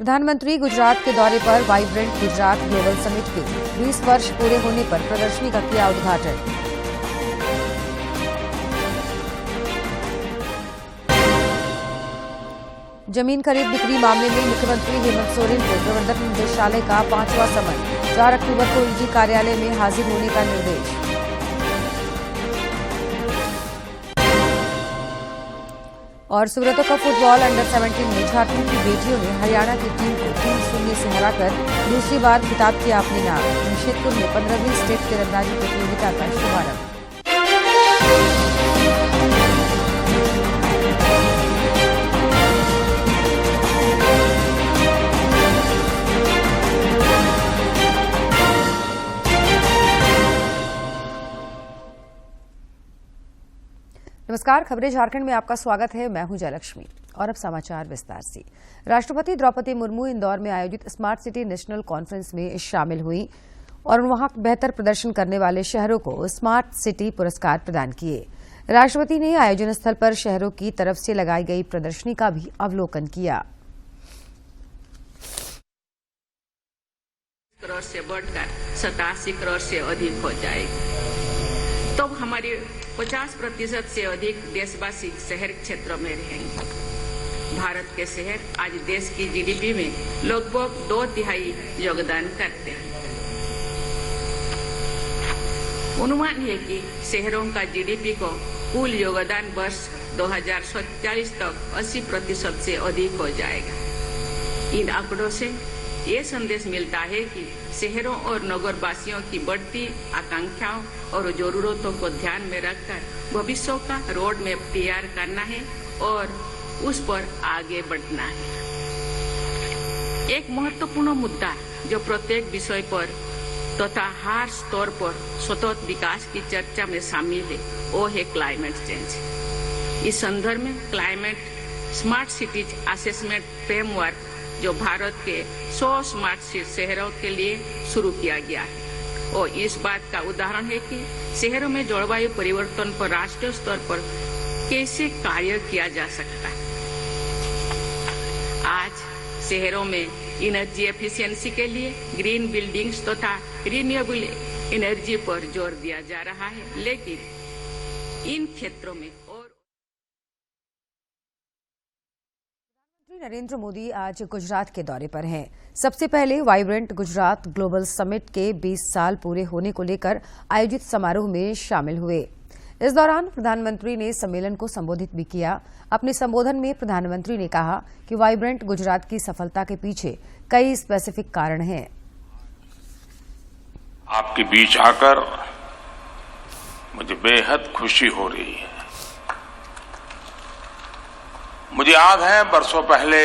प्रधानमंत्री गुजरात के दौरे पर वाइब्रेंट गुजरात ग्लोबल समिट के 20 वर्ष पूरे होने पर प्रदर्शनी का किया उद्घाटन। जमीन खरीद बिक्री मामले में मुख्यमंत्री हेमंत सोरेन को प्रवर्तन निदेशालय का 5वां समन। 4 अक्टूबर को ईडी कार्यालय में हाजिर होने का निर्देश। और सूरत कप फुटबॉल अंडर 17 में झारखंड की बेटियों ने हरियाणा की टीम को 3-0 से हराकर दूसरी बार खिताब किया अपने नाम। जमशेदपुर में 15वीं स्टेट तीरंदाजी प्रतियोगिता का शुभारंभ। नमस्कार, खबरें झारखंड में आपका स्वागत है। मैं हूं जयलक्ष्मी और अब समाचार विस्तार से। राष्ट्रपति द्रौपदी मुर्मू इंदौर में आयोजित स्मार्ट सिटी नेशनल कॉन्फ्रेंस में शामिल हुई और वहां बेहतर प्रदर्शन करने वाले शहरों को स्मार्ट सिटी पुरस्कार प्रदान किए। राष्ट्रपति ने आयोजन स्थल पर शहरों की तरफ से लगाई गई प्रदर्शनी का भी अवलोकन किया। करोड़ से बढ़कर 87 करोड़ से अधिक हो जाएगी, तो हमारी 50% से अधिक देशवासी शहर क्षेत्रों में रहेंगे। भारत के शहर आज देश की जीडीपी में लगभग 2/3 योगदान करते हैं। अनुमान है कि शहरों का जीडीपी को कुल योगदान वर्ष 2047 तक 80% से अधिक हो जाएगा। इन आंकड़ों से ये संदेश मिलता है कि शहरों और नगरवासियों की बढ़ती आकांक्षाओं और जरूरतों को ध्यान में रखकर भविष्य का रोड मैप तैयार करना है और उस पर आगे बढ़ना है। एक महत्वपूर्ण मुद्दा जो प्रत्येक विषय पर तथा हर स्तर पर सतत विकास की चर्चा में शामिल है, वो है क्लाइमेट चेंज। इस संदर्भ में climate smart cities assessment framework जो भारत के 100 स्मार्ट शहरों के लिए शुरू किया गया है, और इस बात का उदाहरण है कि शहरों में जलवायु परिवर्तन पर राष्ट्रीय स्तर पर कैसे कार्य किया जा सकता है। आज शहरों में एनर्जी एफिशिएंसी के लिए ग्रीन बिल्डिंग्स तथा रिन्यूएबल एनर्जी पर जोर दिया जा रहा है, लेकिन इन क्षेत्रों में नरेंद्र मोदी आज गुजरात के दौरे पर हैं। सबसे पहले वाइब्रेंट गुजरात ग्लोबल समिट के 20 साल पूरे होने को लेकर आयोजित समारोह में शामिल हुए। इस दौरान प्रधानमंत्री ने सम्मेलन को संबोधित भी किया। अपने संबोधन में प्रधानमंत्री ने कहा कि वाइब्रेंट गुजरात की सफलता के पीछे कई स्पेसिफिक कारण हैं। आपके बीच आकर मुझे बेहद खुशी हो रही है। मुझे याद है बरसों पहले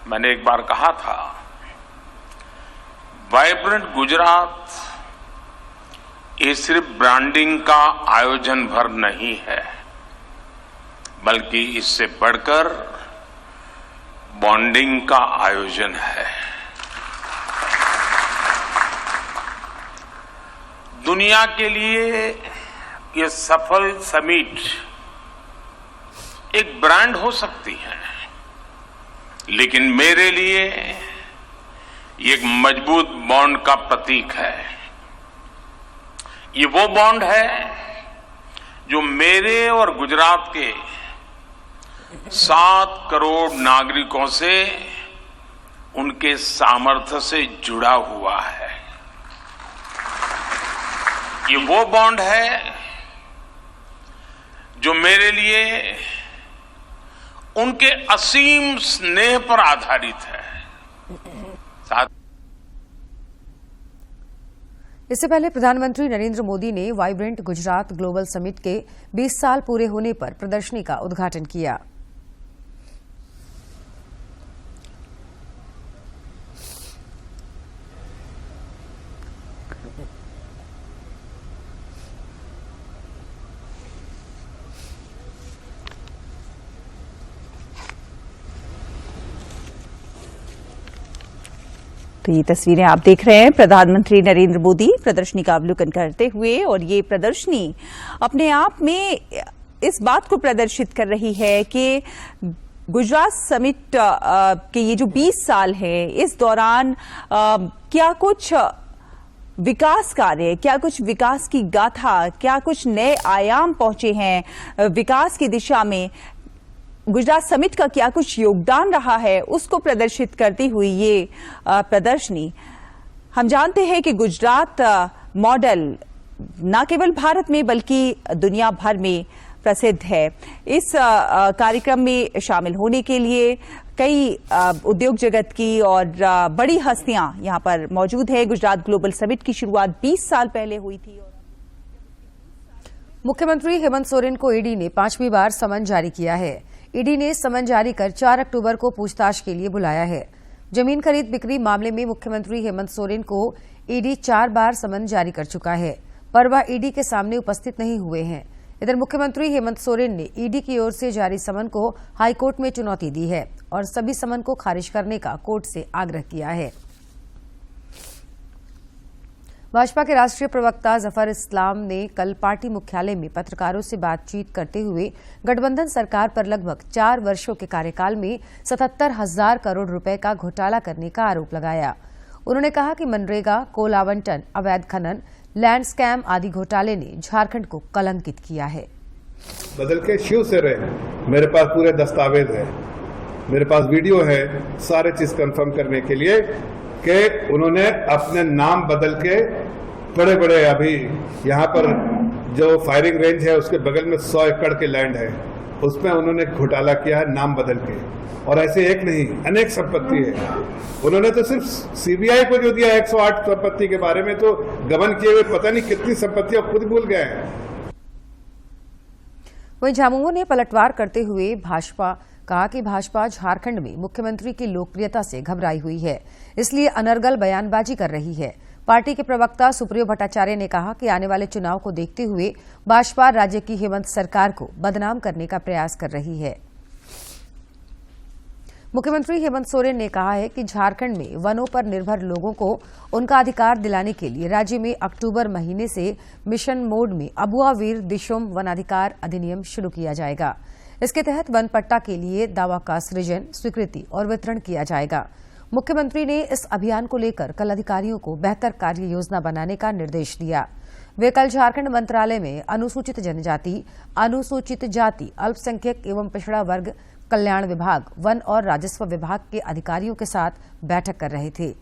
मैंने एक बार कहा था, वाइब्रेंट गुजरात ये सिर्फ ब्रांडिंग का आयोजन भर नहीं है, बल्कि इससे बढ़कर बॉन्डिंग का आयोजन है। दुनिया के लिए ये सफल समिट एक ब्रांड हो सकती है, लेकिन मेरे लिए ये एक मजबूत बॉन्ड का प्रतीक है। ये वो बॉन्ड है जो मेरे और गुजरात के 7 करोड़ नागरिकों से उनके सामर्थ्य से जुड़ा हुआ है। ये वो बॉन्ड है जो मेरे लिए उनके असीम स्नेह पर आधारित है। इससे पहले प्रधानमंत्री नरेंद्र मोदी ने वाइब्रेंट गुजरात ग्लोबल समिट के 20 साल पूरे होने पर प्रदर्शनी का उद्घाटन किया। तो ये तस्वीरें आप देख रहे हैं, प्रधानमंत्री नरेंद्र मोदी प्रदर्शनी का अवलोकन करते हुए। और ये प्रदर्शनी अपने आप में इस बात को प्रदर्शित कर रही है कि गुजरात समिट के ये जो 20 साल हैं, इस दौरान क्या कुछ विकास कार्य, क्या कुछ विकास की गाथा, क्या कुछ नए आयाम पहुंचे हैं विकास की दिशा में? गुजरात समिट का क्या कुछ योगदान रहा है, उसको प्रदर्शित करती हुई ये प्रदर्शनी। हम जानते हैं कि गुजरात मॉडल न केवल भारत में बल्कि दुनिया भर में प्रसिद्ध है। इस कार्यक्रम में शामिल होने के लिए कई उद्योग जगत की और बड़ी हस्तियां यहां पर मौजूद है। गुजरात ग्लोबल समिट की शुरुआत 20 साल पहले हुई थी। मुख्यमंत्री हेमंत सोरेन को ईडी ने 5वीं बार समन जारी किया है। ईडी ने समन जारी कर 4 अक्टूबर को पूछताछ के लिए बुलाया है। जमीन खरीद बिक्री मामले में मुख्यमंत्री हेमंत सोरेन को ईडी 4 बार समन जारी कर चुका है, पर वह ईडी के सामने उपस्थित नहीं हुए हैं। इधर मुख्यमंत्री हेमंत सोरेन ने ईडी की ओर से जारी समन को हाईकोर्ट में चुनौती दी है और सभी समन को खारिज करने का कोर्ट से आग्रह किया है। भाजपा के राष्ट्रीय प्रवक्ता जफर इस्लाम ने कल पार्टी मुख्यालय में पत्रकारों से बातचीत करते हुए गठबंधन सरकार पर लगभग 4 वर्षों के कार्यकाल में 77,000 करोड़ रुपए का घोटाला करने का आरोप लगाया। उन्होंने कहा कि मनरेगा, कोल आवंटन, अवैध खनन, लैंड स्कैम आदि घोटाले ने झारखंड को कलंकित किया है। बदल के शिव से रहे, मेरे पास पूरे दस्तावेज है, मेरे पास वीडियो है, सारे चीज कंफर्म करने के लिए कि उन्होंने अपने नाम बदल के बड़े बड़े, अभी यहाँ पर जो फायरिंग रेंज है उसके बगल में 100 एकड़ के लैंड है, उसमें उन्होंने घोटाला किया है नाम बदल के। और ऐसे एक नहीं, अनेक संपत्ति है। उन्होंने तो सिर्फ सीबीआई को जो दिया 108 संपत्ति के बारे में, तो गबन किए हुए पता नहीं कितनी संपत्तियां खुद भूल गए हैं। वहीं झामुमो ने पलटवार करते हुए कहा कि भाजपा झारखंड में मुख्यमंत्री की लोकप्रियता से घबराई हुई है, इसलिए अनर्गल बयानबाजी कर रही है। पार्टी के प्रवक्ता सुप्रियो भट्टाचार्य ने कहा कि आने वाले चुनाव को देखते हुए भाजपा राज्य की हेमंत सरकार को बदनाम करने का प्रयास कर रही है। मुख्यमंत्री हेमंत सोरेन ने कहा है कि झारखंड में वनों पर निर्भर लोगों को उनका अधिकार दिलाने के लिए राज्य में अक्टूबर महीने से मिशन मोड में अबुआ वीर दिशोम वनाधिकार अधिनियम शुरू किया जाएगा। इसके तहत वन पट्टा के लिए दावा का सृजन, स्वीकृति और वितरण किया जाएगा। मुख्यमंत्री ने इस अभियान को लेकर कल अधिकारियों को बेहतर कार्य योजना बनाने का निर्देश दिया। वे कल झारखंड मंत्रालय में अनुसूचित जनजाति, अनुसूचित जाति, अल्पसंख्यक एवं पिछड़ा वर्ग कल्याण विभाग, वन और राजस्व विभाग के अधिकारियों के साथ बैठक कर रहे थे।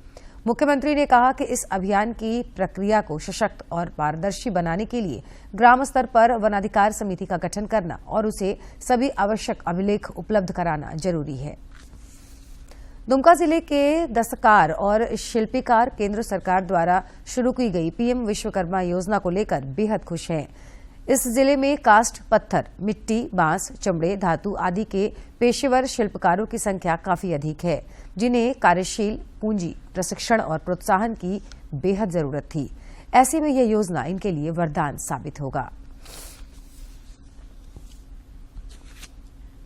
मुख्यमंत्री ने कहा कि इस अभियान की प्रक्रिया को सशक्त और पारदर्शी बनाने के लिए ग्राम स्तर पर वनाधिकार समिति का गठन करना और उसे सभी आवश्यक अभिलेख उपलब्ध कराना जरूरी है। दुमका जिले के दस्तकार और शिल्पीकार केंद्र सरकार द्वारा शुरू की गई पीएम विश्वकर्मा योजना को लेकर बेहद खुश हैं। इस जिले में कास्ट, पत्थर, मिट्टी, बांस, चमड़े, धातु आदि के पेशेवर शिल्पकारों की संख्या काफी अधिक है, जिन्हें कार्यशील पूंजी, प्रशिक्षण और प्रोत्साहन की बेहद जरूरत थी। ऐसे में यह योजना इनके लिए वरदान साबित होगा।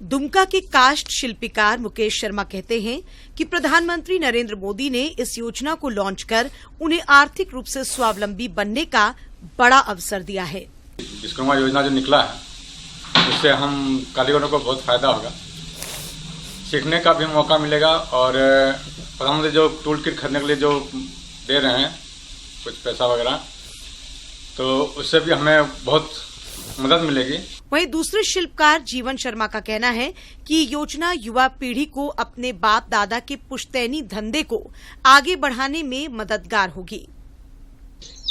दुमका के कास्ट शिल्पीकार मुकेश शर्मा कहते हैं कि प्रधानमंत्री नरेंद्र मोदी ने इस योजना को लॉन्च कर उन्हें आर्थिक रूप से स्वावलंबी बनने का बड़ा अवसर दिया है। विश्वकर्मा योजना जो निकला है उससे हम कारीगरों को बहुत फायदा होगा, सीखने का भी मौका मिलेगा और प्रधानमंत्री जो टूल किट खरीदने के लिए जो दे रहे हैं कुछ पैसा वगैरह, तो उससे भी हमें बहुत मदद मिलेगी। वहीं दूसरे शिल्पकार जीवन शर्मा का कहना है कि योजना युवा पीढ़ी को अपने बाप दादा के पुश्तैनी धंधे को आगे बढ़ाने में मददगार होगी।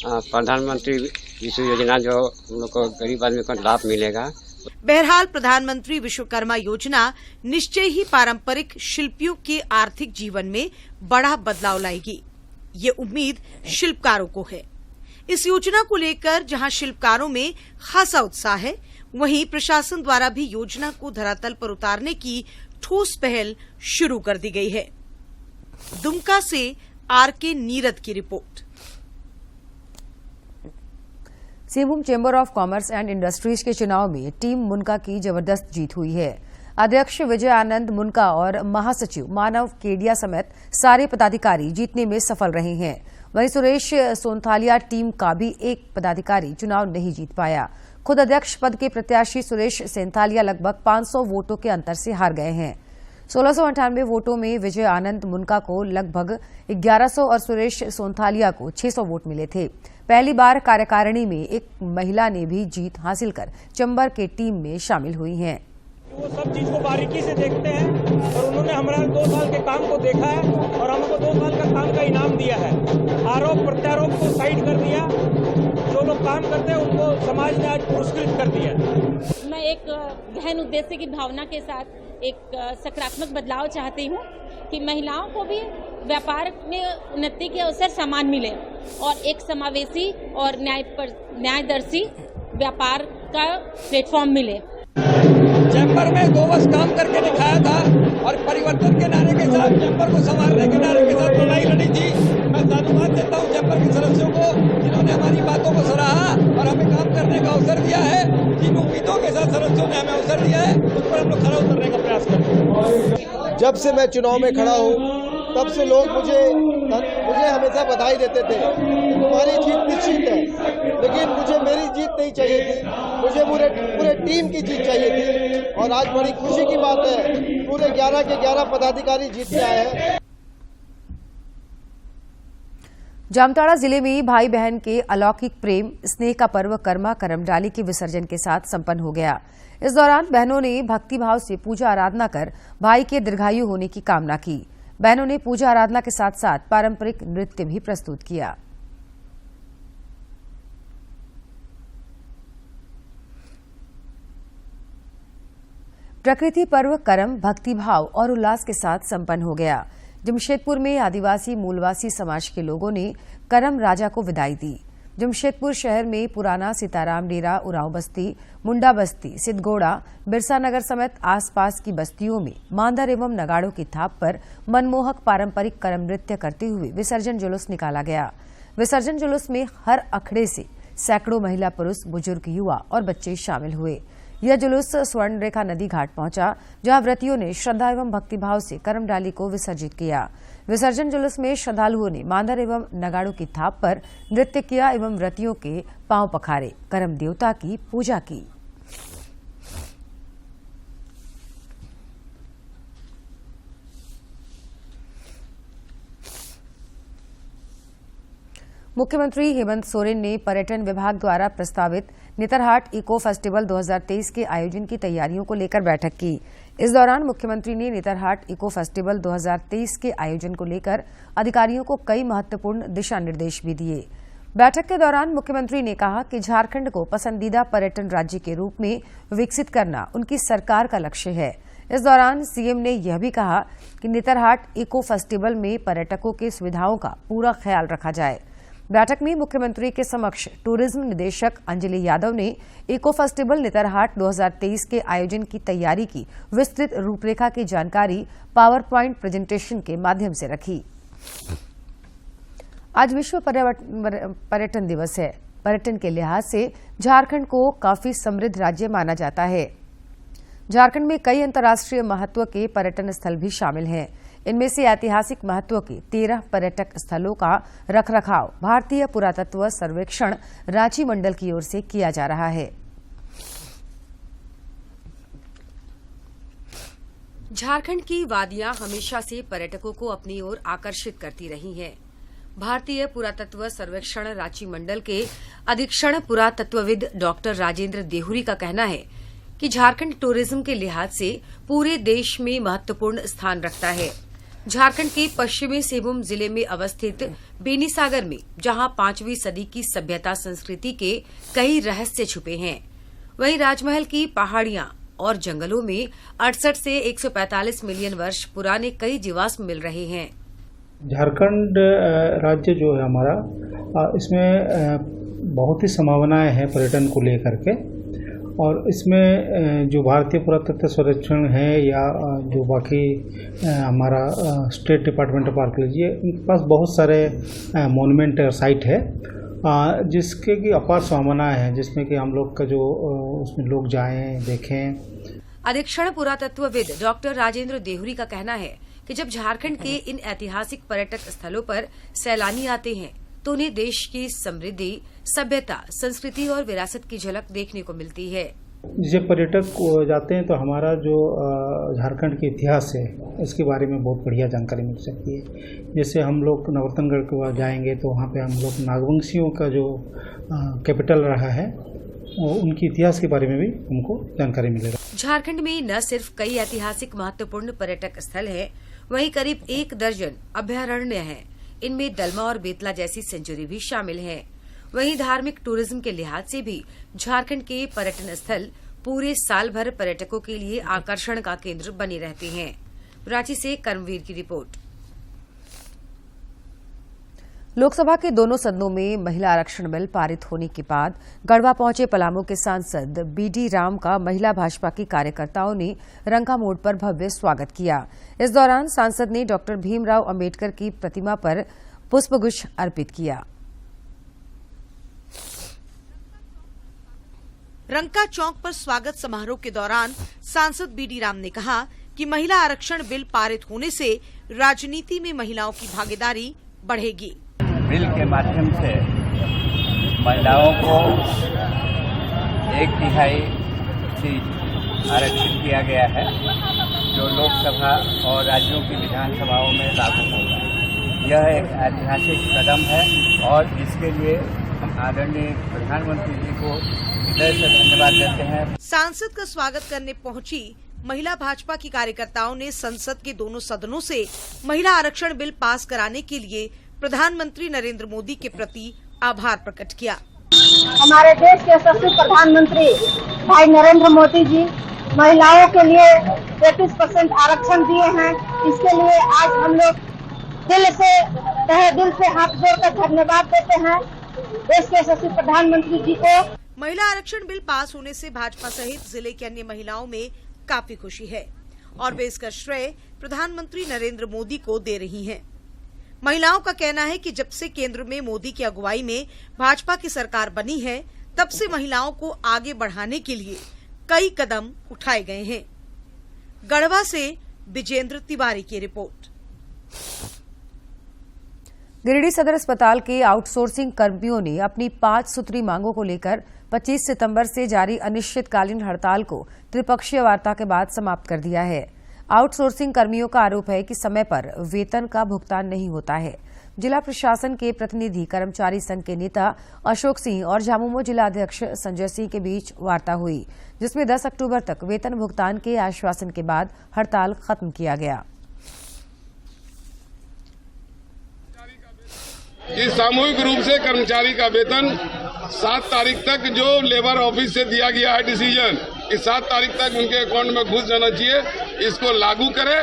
प्रधानमंत्री विश्व योजना जो हम लोग को गरीब आदमी को लाभ मिलेगा। बहरहाल प्रधानमंत्री विश्वकर्मा योजना निश्चय ही पारंपरिक शिल्पियों के आर्थिक जीवन में बड़ा बदलाव लाएगी, ये उम्मीद शिल्पकारों को है। इस योजना को लेकर जहां शिल्पकारों में खासा उत्साह है, वहीं प्रशासन द्वारा भी योजना को धरातल पर उतारने की ठोस पहल शुरू कर दी गई है। दुमका से आरके नीरद की report. Singhbhum chamber of commerce and industries के चुनाव में टीम मुनका की जबरदस्त जीत हुई है। अध्यक्ष विजय आनंद मुनका और महासचिव मानव केडिया समेत सारे पदाधिकारी जीतने में सफल रहे हैं। वहीं सुरेश सोनथालिया टीम का भी एक पदाधिकारी चुनाव नहीं जीत पाया। खुद अध्यक्ष पद के प्रत्याशी सुरेश सेंथालिया लगभग 500 वोटों के अंतर से हार गए हैं। 1698 वोटों में विजय आनंद मुनका को लगभग 1100 और सुरेश सोनथालिया को 600 वोट मिले थे। पहली बार कार्यकारिणी में एक महिला ने भी जीत हासिल कर चंबर के टीम में शामिल हुई हैं। वो सब चीज को बारीकी से देखते हैं और उन्होंने हमारे 2 साल के काम को देखा है और हमको 2 साल का काम का इनाम दिया है। आरोप प्रत्यारोप को साइड कर दिया, जो लोग काम करते हैं उनको समाज ने आज पुरस्कृत कर दिया। मैं एक गहन उद्देश्य की भावना के साथ एक सकारात्मक बदलाव चाहती हूँ कि महिलाओं को भी व्यापार में उन्नति के अवसर समान मिले और एक समावेशी और न्यायदर्शी व्यापार का प्लेटफॉर्म मिले। चैम्बर में 2 वर्ष काम करके दिखाया था और परिवर्तन के नारे के साथ चैम्बर को संवारने के नारे के साथ लड़ाई लड़ी थी। मैं धन्यवाद देता हूँ चैम्बर के सदस्यों को जिन्होंने हमारी बातों को सराहा और हमें काम करने का अवसर दिया है। जिन उम्मीदों के साथ सदस्यों ने हमें अवसर दिया है उस पर हम लोग खरा उतरने का प्रयास करेंगे। जब से मैं चुनाव में खड़ा हूँ तब से लोग मुझे हमेशा बधाई देते थे, तुम्हारी जीत निश्चित है, लेकिन मुझे मेरी जीत नहीं चाहिए थी, मुझे पूरे टीम की जीत चाहिए थी। और आज बड़ी खुशी की बात है, पूरे 11 के 11 पदाधिकारी जीत के आए हैं। जामताड़ा जिले में भाई बहन के अलौकिक प्रेम स्नेह का पर्व कर्मा करमडाली के विसर्जन के साथ संपन्न हो गया। इस दौरान बहनों ने भक्तिभाव से पूजा आराधना कर भाई के दीर्घायु होने की कामना की। बहनों ने पूजा आराधना के साथ साथ पारंपरिक नृत्य भी प्रस्तुत किया। प्रकृति पर्व करम भक्तिभाव और उल्लास के साथ संपन्न हो गया। जमशेदपुर में आदिवासी मूलवासी समाज के लोगों ने करम राजा को विदाई दी। जमशेदपुर शहर में पुराना सीताराम डेरा, उरांव बस्ती, मुंडा बस्ती, सिद्धगोड़ा, बिरसा नगर समेत आसपास की बस्तियों में मांदर एवं नगाड़ों की थाप पर मनमोहक पारंपरिक करम नृत्य करते हुए विसर्जन जुलूस निकाला गया। विसर्जन जुलूस में हर अखड़े से सैकड़ों महिला, पुरुष, बुजुर्ग, युवा और बच्चे शामिल हुए। यह जुलूस स्वर्ण रेखा नदी घाट पहुंचा, जहां व्रतियों ने श्रद्धा एवं भक्तिभाव से करमडाली को विसर्जित किया। विसर्जन जुलूस में श्रद्धालुओं ने मांदर एवं नगाड़ों की थाप पर नृत्य किया एवं व्रतियों के पांव पखारे, करम देवता की पूजा की। मुख्यमंत्री हेमंत सोरेन ने पर्यटन विभाग द्वारा प्रस्तावित नेतरहाट इको फेस्टिवल 2023 के आयोजन की तैयारियों को लेकर बैठक की। इस दौरान मुख्यमंत्री ने नेतरहाट इको फेस्टिवल 2023 के आयोजन को लेकर अधिकारियों को कई महत्वपूर्ण दिशा निर्देश भी दिए। बैठक के दौरान मुख्यमंत्री ने कहा कि झारखंड को पसंदीदा पर्यटन राज्य के रूप में विकसित करना उनकी सरकार का लक्ष्य है। इस दौरान सीएम ने यह भी कहा कि नेतरहाट इको फेस्टिवल में पर्यटकों की सुविधाओं का पूरा ख्याल रखा जाए। बैठक में मुख्यमंत्री के समक्ष टूरिज्म निदेशक अंजलि यादव ने इको फेस्टिवल नेतरहाट 2023 के आयोजन की तैयारी की विस्तृत रूपरेखा की जानकारी पावर प्वाइंट प्रेजेंटेशन के माध्यम से रखी। आज विश्व पर्यटन दिवस है। पर्यटन के लिहाज से झारखंड को काफी समृद्ध राज्य माना जाता है। झारखंड में कई अंतर्राष्ट्रीय महत्व के पर्यटन स्थल भी शामिल हैं। इनमें से ऐतिहासिक महत्व के 13 पर्यटक स्थलों का रखरखाव भारतीय पुरातत्व सर्वेक्षण रांची मंडल की ओर से किया जा रहा है। झारखंड की वादियां हमेशा से पर्यटकों को अपनी ओर आकर्षित करती रही हैं। भारतीय पुरातत्व सर्वेक्षण रांची मंडल के अधीक्षण पुरातत्वविद डॉक्टर राजेंद्र देहुरी का कहना है कि झारखंड टूरिज्म के लिहाज से पूरे देश में महत्वपूर्ण स्थान रखता है। झारखंड के पश्चिमी सिंहभूम जिले में अवस्थित बेनीसागर में जहां 5वीं सदी की सभ्यता संस्कृति के कई रहस्य छुपे हैं, वहीं राजमहल की पहाड़ियां और जंगलों में 68 से 145 मिलियन वर्ष पुराने कई जीवाश्म मिल रहे हैं। झारखंड राज्य जो है हमारा, इसमें बहुत ही संभावनाएं हैं पर्यटन को लेकर के, और इसमें जो भारतीय पुरातत्व सर्वेक्षण है या जो बाकी हमारा स्टेट डिपार्टमेंट ऑफ आर्कियोलॉजी है, इनके पास बहुत सारे मॉन्यूमेंट साइट है जिसके की अपार संभावनाएं हैं, जिसमें कि हम लोग का जो उसमें लोग जाएं, देखें। अधीक्षण पुरातत्वविद डॉक्टर राजेंद्र देहुरी का कहना है कि जब झारखंड के इन ऐतिहासिक पर्यटक स्थलों पर सैलानी आते हैं तो उन्हें देश की समृद्धि, सभ्यता, संस्कृति और विरासत की झलक देखने को मिलती है। जैसे पर्यटक जाते हैं तो हमारा जो झारखंड के इतिहास है इसके बारे में बहुत बढ़िया जानकारी मिल सकती है। जैसे हम लोग नवरत्नगढ़ के बाद जाएंगे तो वहाँ पे हम लोग नागवंशियों का जो कैपिटल रहा है उनके इतिहास के बारे में भी हमको जानकारी मिलेगा। झारखंड में न सिर्फ कई ऐतिहासिक महत्वपूर्ण पर्यटक स्थल हैं, वहीं करीब 1 दर्जन अभयारण्य हैं। इनमें दलमा और बेतला जैसी सेंचुरी भी शामिल हैं। वहीं धार्मिक टूरिज्म के लिहाज से भी झारखंड के पर्यटन स्थल पूरे साल भर पर्यटकों के लिए आकर्षण का केंद्र बने रहते हैं। रांची से कर्मवीर की रिपोर्ट। लोकसभा के दोनों सदनों में महिला आरक्षण बिल पारित होने के बाद गढ़वा पहुंचे पलामू के सांसद बीडी राम का महिला भाजपा की कार्यकर्ताओं ने रंका मोड़ पर भव्य स्वागत किया। इस दौरान सांसद ने डॉक्टर भीमराव अंबेडकर की प्रतिमा पर पुष्पगुच्छ अर्पित किया। रंका चौक पर स्वागत समारोह के दौरान सांसद बीडी राम ने कहा कि महिला आरक्षण बिल पारित होने से राजनीति में महिलाओं की भागीदारी बढ़ेगी। बिल के माध्यम से महिलाओं को 1/3 सीट आरक्षित किया गया है, जो लोकसभा और राज्यों की विधानसभाओं में लागू होगा। यह एक ऐतिहासिक कदम है और इसके लिए हम आदरणीय प्रधानमंत्री जी को हृदय से धन्यवाद देते हैं। सांसद का स्वागत करने पहुंची महिला भाजपा की कार्यकर्ताओं ने संसद के दोनों सदनों से महिला आरक्षण बिल पास कराने के लिए प्रधानमंत्री नरेंद्र मोदी के प्रति आभार प्रकट किया। हमारे देश के यशस्वी प्रधानमंत्री भाई नरेंद्र मोदी जी महिलाओं के लिए 33% आरक्षण दिए हैं। इसके लिए आज हम लोग तहे दिल से हाथ जोड़कर धन्यवाद देते हैं देश के यशस्वी प्रधानमंत्री जी को। महिला आरक्षण बिल पास होने से भाजपा सहित जिले की अन्य महिलाओं में काफी खुशी है और वे इसका श्रेय प्रधानमंत्री नरेंद्र मोदी को दे रही हैं। महिलाओं का कहना है कि जब से केंद्र में मोदी की अगुवाई में भाजपा की सरकार बनी है, तब से महिलाओं को आगे बढ़ाने के लिए कई कदम उठाए गए हैं। गढ़वा से विजेंद्र तिवारी की रिपोर्ट। गिरिडीह सदर अस्पताल के आउटसोर्सिंग कर्मियों ने अपनी 5 सूत्री मांगों को लेकर 25 सितंबर से जारी अनिश्चितकालीन हड़ताल को त्रिपक्षीय वार्ता के बाद समाप्त कर दिया है। आउटसोर्सिंग कर्मियों का आरोप है कि समय पर वेतन का भुगतान नहीं होता है। जिला प्रशासन के प्रतिनिधि कर्मचारी संघ के नेता अशोक सिंह और झामुमो जिला अध्यक्ष संजय सिंह के बीच वार्ता हुई, जिसमें 10 अक्टूबर तक वेतन भुगतान के आश्वासन के बाद हड़ताल खत्म किया गया। इस सामूहिक रूप से कर्मचारी का वेतन 7 तारीख तक जो लेबर ऑफिस से दिया गया है डिसीजन कि 7 तारीख तक उनके अकाउंट में घुस जाना चाहिए, इसको लागू करें।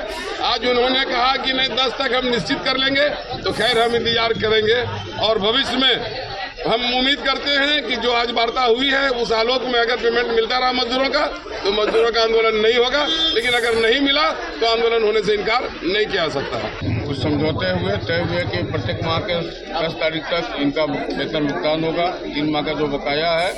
आज उन्होंने कहा कि नहीं 10 तक हम निश्चित कर लेंगे, तो खैर हम इंतजार करेंगे और भविष्य में हम उम्मीद करते हैं कि जो आज वार्ता हुई है उस आलोक में अगर पेमेंट मिलता रहा मजदूरों का तो मजदूरों का आंदोलन नहीं होगा, लेकिन अगर नहीं मिला तो आंदोलन होने से इनकार नहीं किया जा सकता है। कुछ समझौते हुए तय हुए कि प्रत्येक माह के 10 तारीख तक इनका वेतन भुगतान होगा। 3 माह का जो बकाया है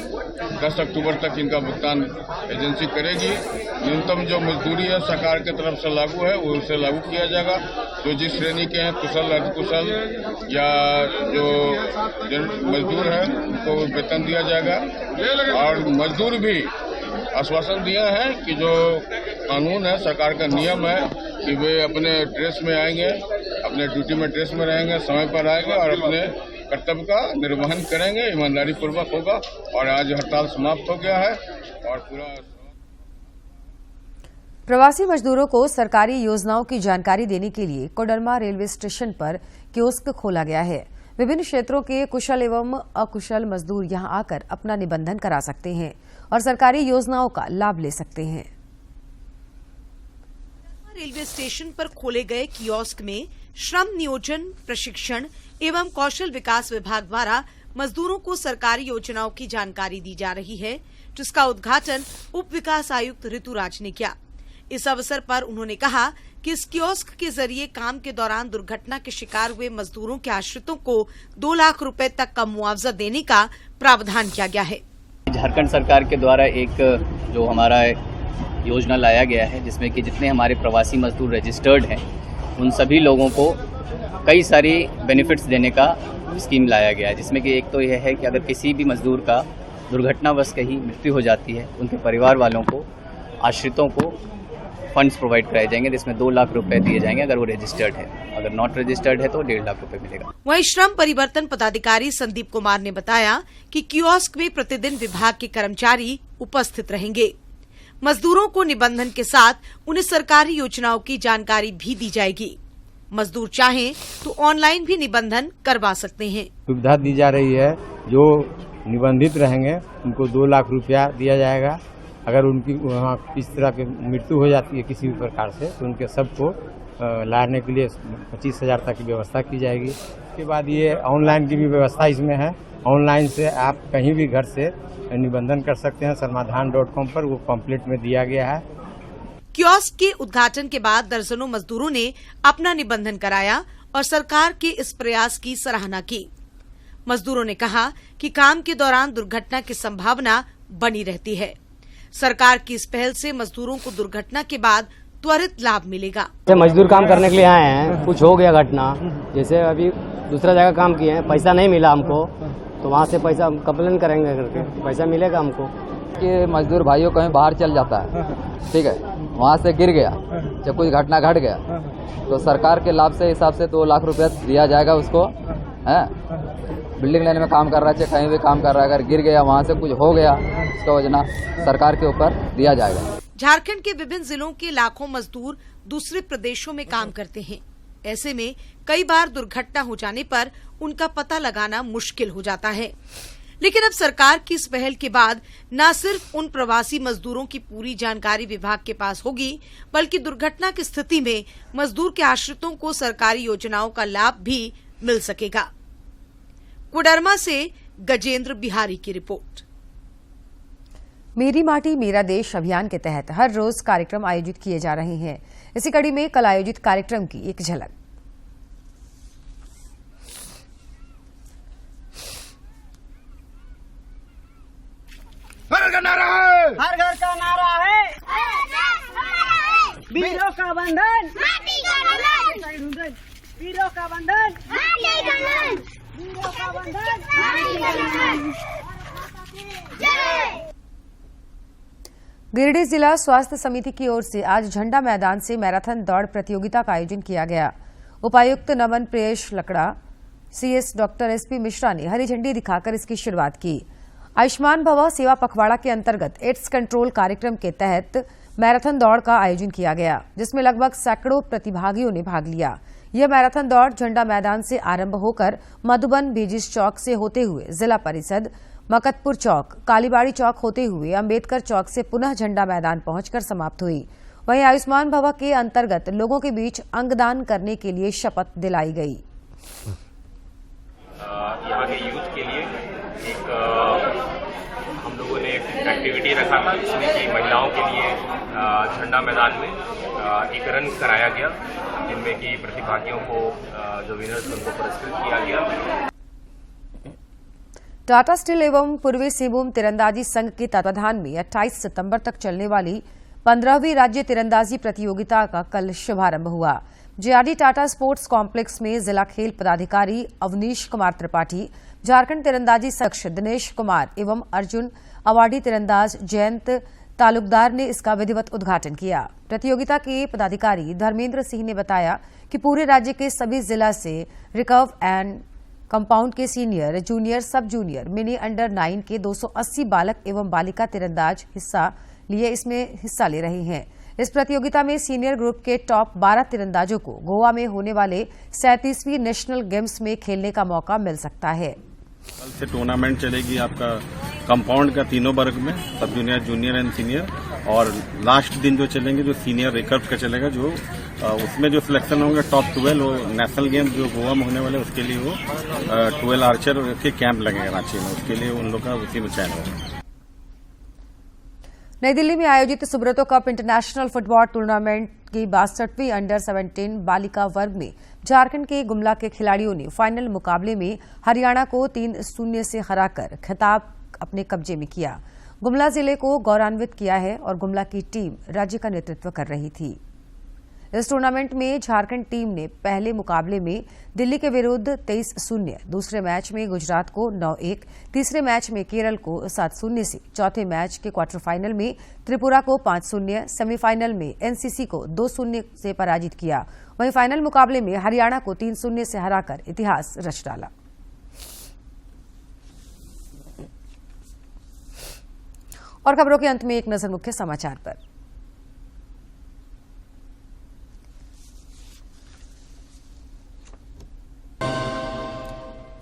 10 अक्टूबर तक इनका भुगतान एजेंसी करेगी। न्यूनतम जो मजदूरी है सरकार की तरफ से लागू है वो उसे लागू किया जाएगा। जो जिस श्रेणी के हैं कुशल अर्धकुशल या जो मजदूर है उनको वेतन दिया जाएगा। और मजदूर भी आश्वासन दिया है कि जो कानून है सरकार का नियम है कि वे अपने ड्रेस में आएंगे, अपने ड्यूटी में ड्रेस में रहेंगे, समय पर आएंगे और अपने कर्तव्य का निर्वहन करेंगे, ईमानदारी पूर्वक होगा। और आज हड़ताल समाप्त हो गया है और पूरा प्रवासी मजदूरों को सरकारी योजनाओं की जानकारी देने के लिए कोडरमा रेलवे स्टेशन पर कियोस्क खोला गया है। विभिन्न क्षेत्रों के कुशल एवं अकुशल मजदूर यहां आकर अपना निबंधन करा सकते हैं और सरकारी योजनाओं का लाभ ले सकते हैं। रेलवे स्टेशन पर खोले गए कियोस्क में श्रम नियोजन प्रशिक्षण एवं कौशल विकास विभाग द्वारा मजदूरों को सरकारी योजनाओं की जानकारी दी जा रही है, जिसका उद्घाटन उप विकास आयुक्त ऋतुराज ने किया। इस अवसर पर उन्होंने कहा कि इस कियोस्क के जरिए काम के दौरान दुर्घटना के शिकार हुए मजदूरों के आश्रितों को 2 लाख रुपए तक का मुआवजा देने का प्रावधान किया गया है। झारखंड सरकार के द्वारा एक जो हमारा योजना लाया गया है, जिसमें कि जितने हमारे प्रवासी मजदूर रजिस्टर्ड हैं उन सभी लोगों को कई सारी बेनिफिट्स देने का स्कीम लाया गया है। जिसमें कि एक तो यह है कि अगर किसी भी मजदूर का दुर्घटनावश कहीं मृत्यु हो जाती है, उनके परिवार वालों को, आश्रितों को फंड्स प्रोवाइड कराए जाएंगे, जिसमें 2 लाख रुपए दिए जाएंगे अगर वो रजिस्टर्ड है। अगर नॉट रजिस्टर्ड है तो 1.5 लाख रुपए मिलेगा। वहीं श्रम परिवर्तन पदाधिकारी संदीप कुमार ने बताया कि कियोस्क में प्रतिदिन विभाग के कर्मचारी उपस्थित रहेंगे। मजदूरों को निबंधन के साथ उन्हें सरकारी योजनाओं की जानकारी भी दी जाएगी। मजदूर चाहें तो ऑनलाइन भी निबंधन करवा सकते हैं। सुविधा दी जा रही है, जो निबंधित रहेंगे उनको 2 लाख रुपया दिया जाएगा। अगर उनकी वहाँ किस तरह की मृत्यु हो जाती है किसी भी प्रकार से, तो उनके सबको लाने के लिए 25,000 तक की व्यवस्था की जाएगी। उसके बाद ये ऑनलाइन की भी व्यवस्था इसमें है। ऑनलाइन से आप कहीं भी घर से निबंधन कर सकते हैं। समाधान.com पर वो पम्पलेट में दिया गया है। कियोस्क के उद्घाटन के बाद दर्जनों मजदूरों ने अपना निबंधन कराया और सरकार के इस प्रयास की सराहना की। मजदूरों ने कहा कि काम के दौरान दुर्घटना की संभावना बनी रहती है। सरकार की इस पहल से मजदूरों को दुर्घटना के बाद त्वरित लाभ मिलेगा। मजदूर काम करने के लिए आए हैं, कुछ हो गया घटना, जैसे अभी दूसरा जगह काम किए हैं, पैसा नहीं मिला हमको, तो वहाँ से पैसा कंप्लेन करेंगे करके पैसा मिलेगा हमको। कि मजदूर भाइयों कहीं बाहर चल जाता है, ठीक है, वहाँ से गिर गया, जब कुछ घटना घट गया तो सरकार के लाभ से हिसाब से 2 लाख रुपया दिया जाएगा उसको। है बिल्डिंग लाइन में काम कर रहा है, चाहे कहीं भी काम कर रहा है, अगर गिर गया, वहाँ से कुछ हो गया, उसका वजह सरकार के ऊपर दिया जाएगा। झारखंड के विभिन्न जिलों के लाखों मजदूर दूसरे प्रदेशों में काम करते हैं। ऐसे में कई बार दुर्घटना हो जाने पर उनका पता लगाना मुश्किल हो जाता है। लेकिन अब सरकार की इस पहल के बाद न सिर्फ उन प्रवासी मजदूरों की पूरी जानकारी विभाग के पास होगी, बल्कि दुर्घटना की स्थिति में मजदूर के आश्रितों को सरकारी योजनाओं का लाभ भी मिल सकेगा। कोडरमा से गजेंद्र बिहारी की रिपोर्ट। मेरी माटी मेरा देश अभियान के तहत हर रोज कार्यक्रम आयोजित किए जा रहे हैं। इसी कड़ी में कल आयोजित कार्यक्रम की एक झलक। हर घर का नारा है, हर घर का नारा है, वीरों का बंधन, वीरों का बंधन, वीरों का बंधन। गिरिडीह जिला स्वास्थ्य समिति की ओर से आज झंडा मैदान से मैराथन दौड़ प्रतियोगिता का आयोजन किया गया। उपायुक्त Naman Priyesh Lakra, CS doctor SP Mishra ने हरी झंडी दिखाकर इसकी शुरुआत की। आयुष्मान भव सेवा पखवाड़ा के अंतर्गत एड्स कंट्रोल कार्यक्रम के तहत मैराथन दौड़ का आयोजन किया गया, जिसमें लगभग सैकड़ों प्रतिभागियों ने भाग लिया। यह मैराथन दौड़ झंडा मैदान से आरंभ होकर मधुबन बीजिस चौक से होते हुए जिला परिषद, मकतपुर चौक, कालीबाड़ी चौक होते हुए अंबेडकर चौक से पुनः झंडा मैदान पहुंचकर समाप्त हुई। वहीं आयुष्मान भव के अंतर्गत लोगों के बीच अंगदान करने के लिए शपथ दिलाई गई। यहाँ के यूथ के लिए एक हम लोगों ने एक एक्टिविटी रखा था, जिसमें कि महिलाओं के लिए झंडा मैदान में एक रन कराया गया, जिनमें कि प्रतिभागियों को जो विनर्स उनको पुरस्कृत किया गया। टाटा स्टील एवं पूर्वी सिंहभूम तीरंदाजी संघ के तत्वाधान में 28 सितंबर तक चलने वाली 15वीं राज्य तीरंदाजी प्रतियोगिता का कल शुभारंभ हुआ। जेआरडी टाटा स्पोर्ट्स कॉम्प्लेक्स में जिला खेल पदाधिकारी अवनीश कुमार त्रिपाठी, झारखंड तीरंदाजी अध्यक्ष दिनेश कुमार एवं अर्जुन अवार्डी तीरंदाज जयंत तालुकदार ने इसका विधिवत उद्घाटन किया। प्रतियोगिता के पदाधिकारी धर्मेंद्र सिंह ने बताया कि पूरे राज्य के सभी जिला से रिकर्व एंड कंपाउंड के सीनियर, जूनियर, सब जूनियर, मिनी अंडर 9 के 280 बालक एवं बालिका तीरंदाज इसमें हिस्सा ले रहे हैं। इस प्रतियोगिता में सीनियर ग्रुप के टॉप 12 तीरंदाजों को गोवा में होने वाले 37वीं नेशनल गेम्स में खेलने का मौका मिल सकता है। कल से टूर्नामेंट चलेगी आपका कंपाउंड का तीनों वर्ग में, सब जूनियर, जूनियर एंड सीनियर, और लास्ट दिन जो चलेंगे जो सीनियर रिकर्व का चलेगा, जो उसमें जो सिलेक्शन होंगे टॉप 12 वो नेशनल गेम जो गोवा में होने वाले उसके लिए वो 12 आर्चर के कैंप लगेगा रांची में, उसके लिए उन लोग का उसी में चयन होगा। नई दिल्ली में आयोजित Subroto Cup international football tournament की 62वीं अंडर 17 बालिका वर्ग में झारखंड के गुमला के खिलाड़ियों ने फाइनल मुकाबले में हरियाणा को 3-0 से हराकर खिताब अपने कब्जे में किया। गुमला जिले को गौरवान्वित किया है और गुमला की टीम राज्य का नेतृत्व कर रही थी। इस टूर्नामेंट में झारखंड टीम ने पहले मुकाबले में दिल्ली के विरुद्ध 23-0, दूसरे मैच में गुजरात को 9-1, तीसरे मैच में केरल को 7-0 से, चौथे मैच के क्वार्टर फाइनल में त्रिपुरा को 5-0, सेमीफाइनल में एनसीसी को 2-0 से पराजित किया। वहीं फाइनल मुकाबले में हरियाणा को 3-0 से हराकर इतिहास रच डाला। और खबरों के अंत में एक नजर मुख्य समाचार पर।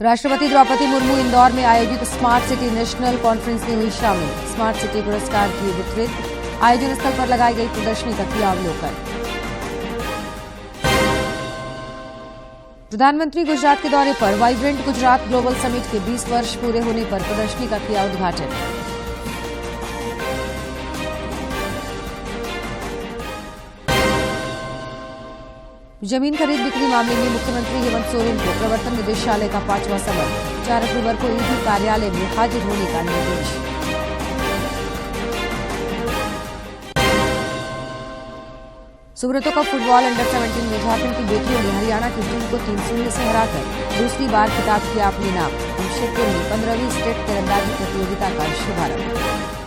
राष्ट्रपति द्रौपदी मुर्मू इंदौर में आयोजित स्मार्ट सिटी नेशनल कॉन्फ्रेंस में हुई शामिल। स्मार्ट सिटी पुरस्कार किए वितरित। आयोजन स्थल पर लगाई गई प्रदर्शनी का किया अवलोकन। प्रधानमंत्री गुजरात के दौरे पर। वाइब्रेंट गुजरात ग्लोबल समिट के 20 वर्ष पूरे होने पर प्रदर्शनी का किया उद्घाटन। जमीन खरीद बिक्री मामले में मुख्यमंत्री हेमंत सोरेन को प्रवर्तन निदेशालय का 5वां समन। 4 अक्टूबर को ईडी कार्यालय में हाजिर होने का निर्देश। सुब्रतो कप फुटबॉल अंडर 17 में झारखंड की बेटियों ने हरियाणा की टीम को 3-0 से हराकर दूसरी बार खिताब किया अपने नाम। जमशेदपुर में 15वीं स्टेट तीरंदाजी प्रतियोगिता का शुभारंभ।